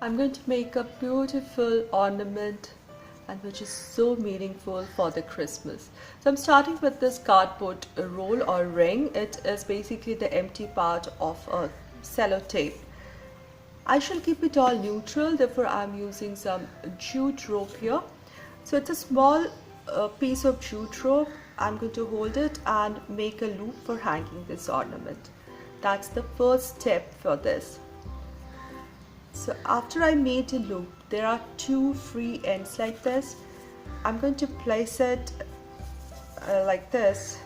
I'm going to make a beautiful ornament and which is so meaningful for the Christmas. So I'm starting with this cardboard roll or ring. It is basically the empty part of a sellotape. I shall keep it all neutral, therefore I'm using some jute rope here. So it's a small piece of jute rope. I'm going to hold it and make a loop for hanging this ornament. That's the first step for this. So after I made a loop, there are two free ends like this. I'm going to place it like this,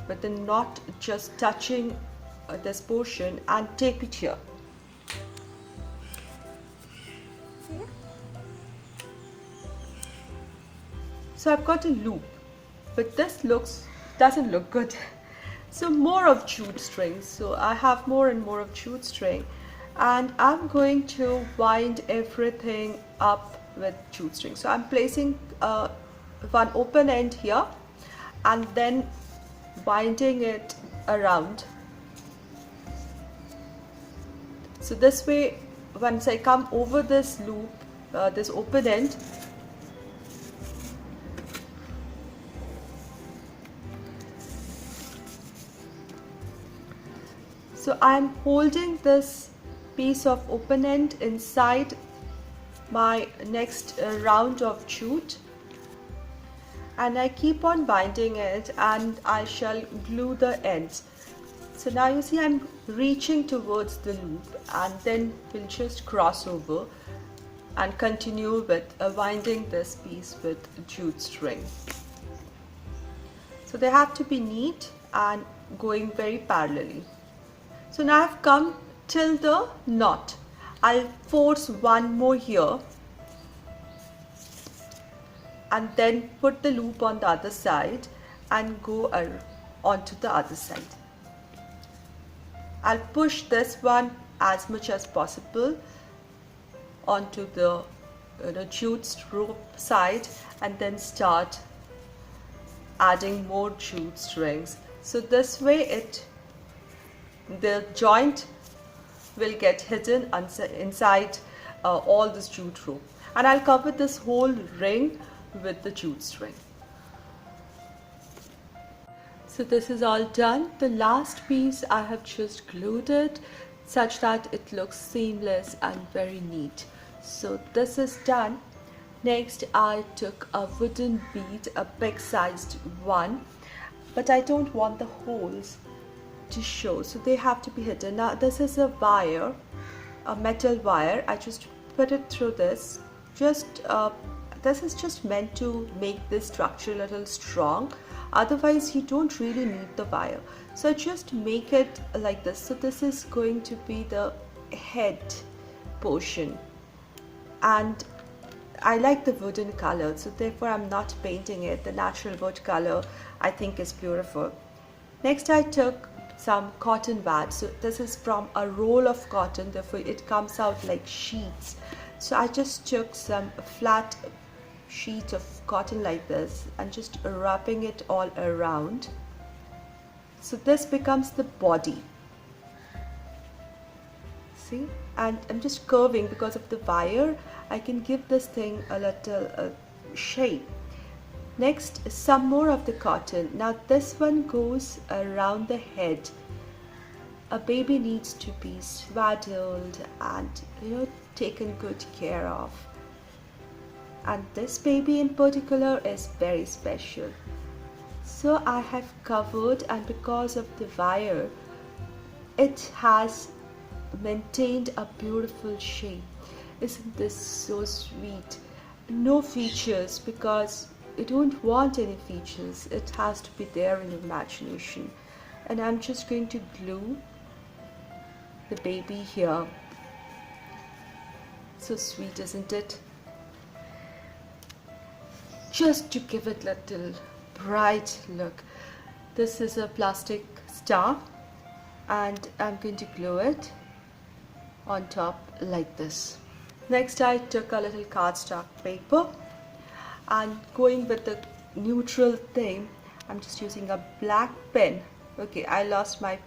but the knot just touching this portion, and tape it here. So I've got a loop, but this doesn't look good. So more of jute string. So I have more and more of jute string, and I'm going to wind everything up with jute string. So I'm placing one open end here and then winding it around. So this way, once I come over this loop, this open end, so I'm holding this piece of open end inside my next round of jute, and I keep on binding it, and I shall glue the ends. So now you see I'm reaching towards the loop, and then we'll just cross over and continue with winding this piece with jute string. So they have to be neat and going very parallelly. So now I've come till the knot. I'll force one more here and then put the loop on the other side and go onto the other side. I'll push this one as much as possible onto the jute rope side and then start adding more jute strings. So this way the joint will get hidden inside all this jute rope, and I'll cover this whole ring with the jute string. So this is all done. The last piece I have just glued it such that it looks seamless and very neat. So this is done. Next I took a wooden bead, a big sized one, but I don't want the holes to show, so they have to be hidden. Now this is a wire, a metal wire. I just put it through this. This is just meant to make this structure a little strong, otherwise you don't really need the wire. So just make it like this. So this is going to be the head portion, and I like the wooden color, so therefore I'm not painting it. The natural wood color I think is beautiful. Next I took some cotton wad. So this is from a roll of cotton, therefore it comes out like sheets. So I just took some flat sheet of cotton like this and just wrapping it all around. So this becomes the body. See, and I'm just curving because of the wire. I can give this thing a little shape. Next, some more of the cotton. Now this one goes around the head. A baby needs to be swaddled and taken good care of. And this baby in particular is very special. So I have covered, and because of the wire, it has maintained a beautiful shape. Isn't this so sweet? No features, because you don't want any features. It has to be there in your imagination. And I'm just going to glue the baby here. So sweet, isn't it? Just to give it a little bright look. This is a plastic star, and I'm going to glue it on top like this. Next I took a little cardstock paper, and going with the neutral theme, I'm just using a black pen. Okay, I lost my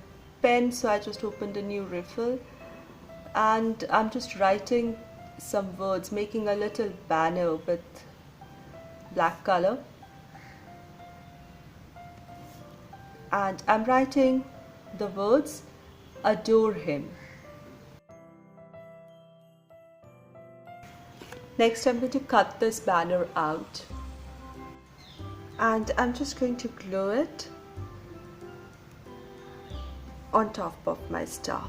pen, so I just opened a new refill and I'm just writing some words, making a little banner with black color, and I'm writing the words adore him. Next I'm going to cut this banner out, and I'm just going to glue it on top of my star.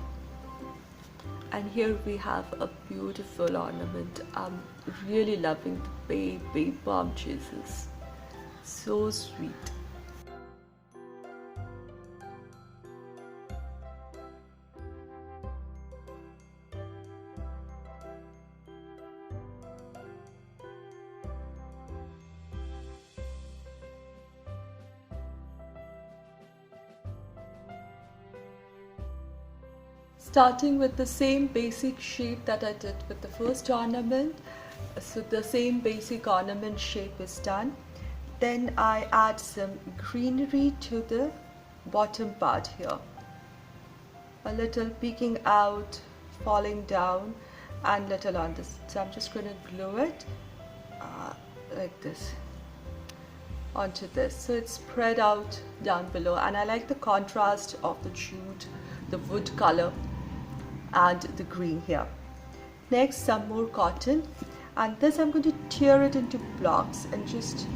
And here we have a beautiful ornament. I'm really loving the baby Bom Jesus. So sweet. Starting with the same basic shape that I did with the first ornament, so the same basic ornament shape is done. Then I add some greenery to the bottom part here, a little peeking out, falling down, and little on this. So I'm just going to glue it like this onto this, so it's spread out down below. And I like the contrast of the jute, the wood color, and the green here. Next, some more cotton, and this I'm going to tear it into blocks and just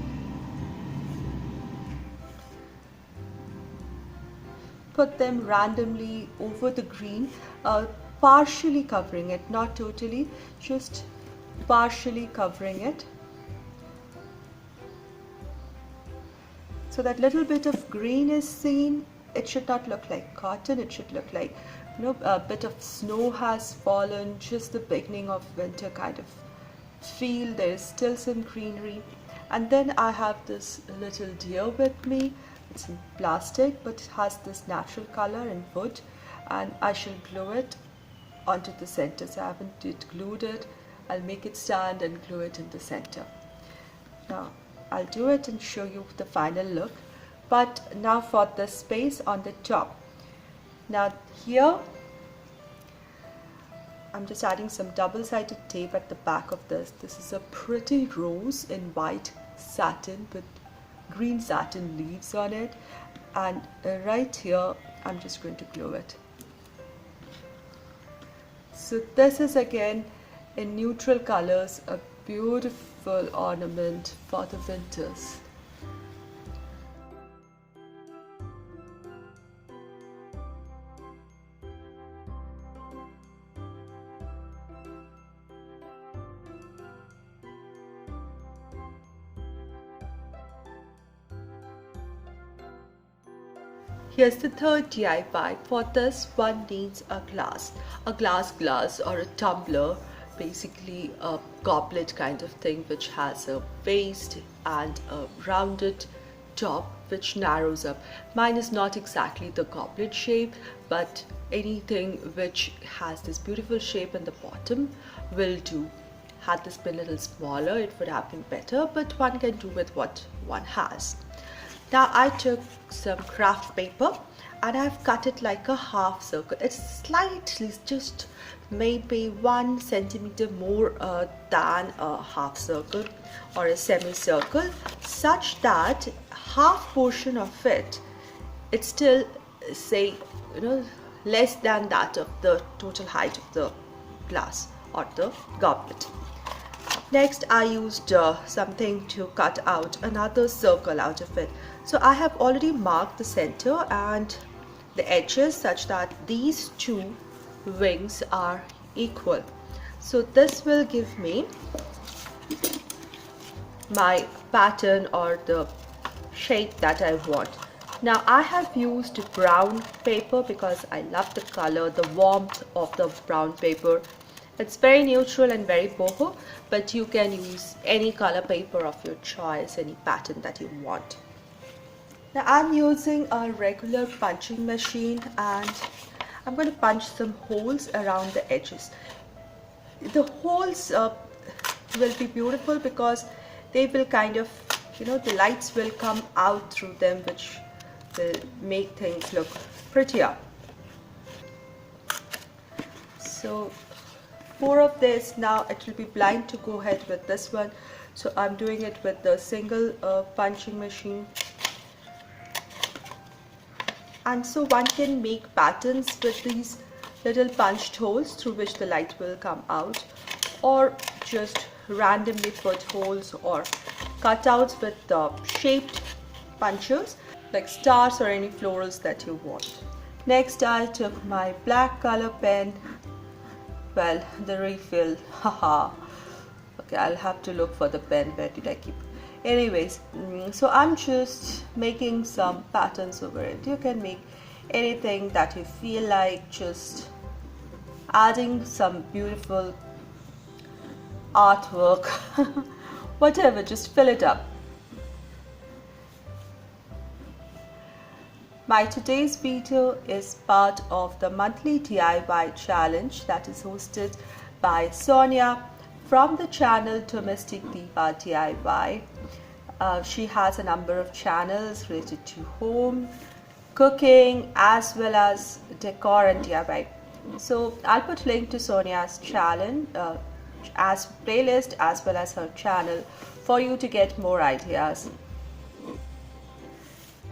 put them randomly over the green, partially covering it, not totally, just partially covering it, so that little bit of green is seen. It should not look like cotton, it should look like, you know, a bit of snow has fallen, just the beginning of winter kind of feel. There is still some greenery. And then I have this little deer with me. It's in plastic, but it has this natural color in wood, and I shall glue it onto the center. So I haven't yet glued it. I'll make it stand and glue it in the center. Now I'll do it and show you the final look. But now for the space on the top. Now here I'm just adding some double-sided tape at the back of this. This is a pretty rose in white satin with green satin leaves on it, and right here I'm just going to glue it. So this is again in neutral colors, a beautiful ornament for the winters. Here's the third DIY. For this, one needs a glass or a tumbler, basically a goblet kind of thing, which has a base and a rounded top which narrows up. Mine is not exactly the goblet shape, but anything which has this beautiful shape in the bottom will do. Had this been a little smaller, it would have been better, but one can do with what one has. Now I took some craft paper and I've cut it like a half circle. It's slightly, just maybe 1 centimeter more than a half circle or a semicircle, such that half portion of it, it's still, say, you know, less than that of the total height of the glass or the goblet. Next, I used something to cut out another circle out of it. So I have already marked the center and the edges such that these two wings are equal. So this will give me my pattern or the shape that I want. Now I have used brown paper because I love the color, the warmth of the brown paper. It's very neutral and very boho, but you can use any color paper of your choice, any pattern that you want. Now I'm using a regular punching machine and I'm going to punch some holes around the edges. The holes will be beautiful because they will kind of, you know, the lights will come out through them, which will make things look prettier. So 4 of this. Now it will be blind to go ahead with this one, so I'm doing it with the single punching machine. And so one can make patterns with these little punched holes through which the light will come out, or just randomly put holes or cutouts with the shaped punchers like stars or any florals that you want. Next I took my black color pen, well, the refill, haha. Okay, I'll have to look for the pen. Where did I keep it? Anyways, so I'm just making some patterns over it. You can make anything that you feel like, just adding some beautiful artwork, whatever, just fill it up. My today's video is part of the monthly DIY challenge that is hosted by Sonia from the channel Domestic Diva DIY. She has a number of channels related to home, cooking, as well as decor and DIY. So I'll put link to Sonia's channel as playlist as well as her channel for you to get more ideas.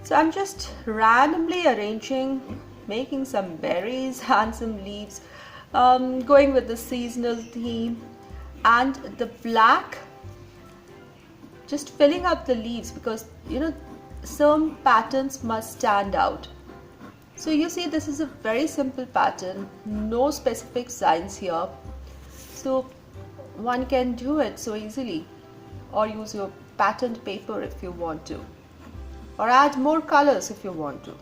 So I'm just randomly arranging, making some berries and some leaves, going with the seasonal theme, and the black, just filling up the leaves because some patterns must stand out. So you see, this is a very simple pattern, no specific signs here, so one can do it so easily, or use your patterned paper if you want to, or add more colors if you want to.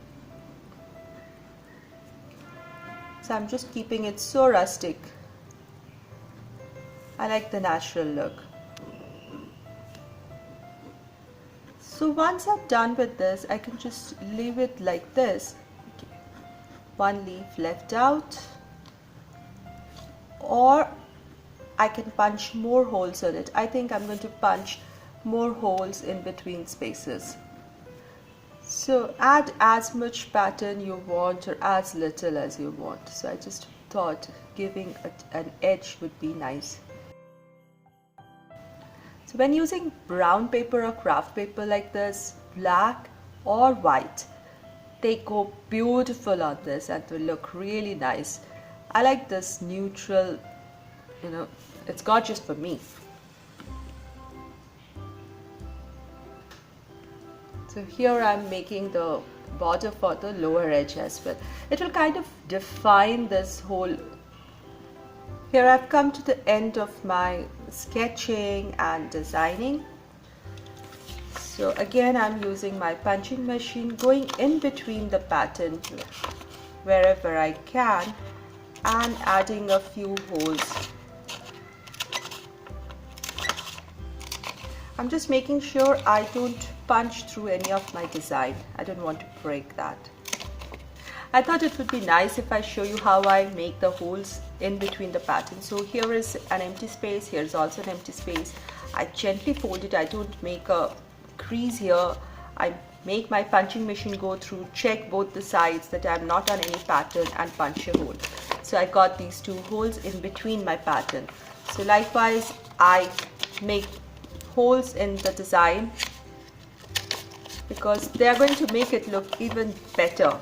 So I'm just keeping it so rustic. I like the natural look. So once I'm done with this, I can just leave it like this. Okay. One leaf left out, or I can punch more holes in it. I think I'm going to punch more holes in between spaces. So add as much pattern you want or as little as you want. So I just thought giving an edge would be nice. So when using brown paper or craft paper like this, black or white, they go beautiful on this and will look really nice. I like this neutral, it's gorgeous for me. So here I'm making the border for the lower edge as well. It will kind of define this whole. Here I've come to the end of my sketching and designing. So again I'm using my punching machine, going in between the pattern wherever I can and adding a few holes. I'm just making sure I don't punch through any of my design. I don't want to break that. I thought it would be nice if I show you how I make the holes in between the pattern. So here is an empty space, here is also an empty space. I gently fold it, I don't make a crease here. I make my punching machine go through, check both the sides that I'm not on any pattern, and punch a hole. So I got these two holes in between my pattern. So likewise I make holes in the design because they are going to make it look even better.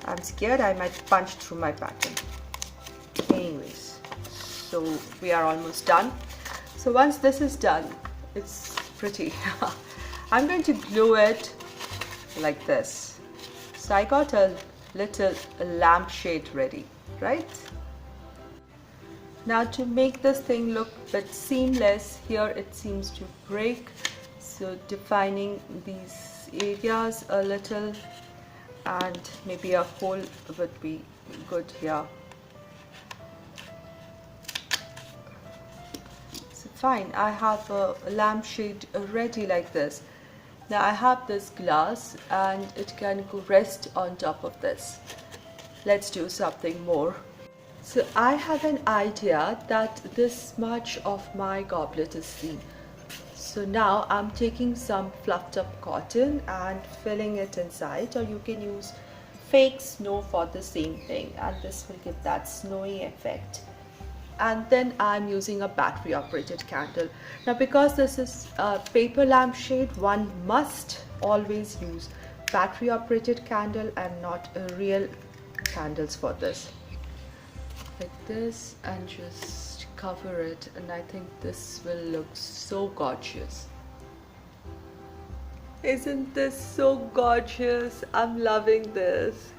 I'm scared I might punch through my pattern. Anyways, so we are almost done. So once this is done, it's pretty. I'm going to glue it like this. So I got a little lampshade ready, right? Now to make this thing look a bit seamless, here it seems to break. So defining these areas a little, and maybe a hole would be good here. So fine, I have a lampshade ready like this. Now I have this glass and it can go rest on top of this. Let's do something more. So I have an idea that this much of my goblet is seen. So now I'm taking some fluffed up cotton and filling it inside, or you can use fake snow for the same thing, and this will give that snowy effect. And then I'm using a battery operated candle. Now because this is a paper lampshade, one must always use battery operated candle and not real candles for this. Like this, and just cover it, and I think this will look so gorgeous. Isn't this so gorgeous? I'm loving this.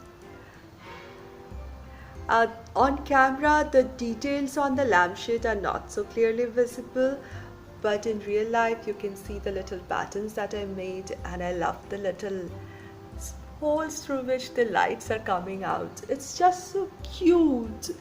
On camera, the details on the lampshade are not so clearly visible, but in real life you can see the little patterns that I made, and I love the little holes through which the lights are coming out. It's just so cute.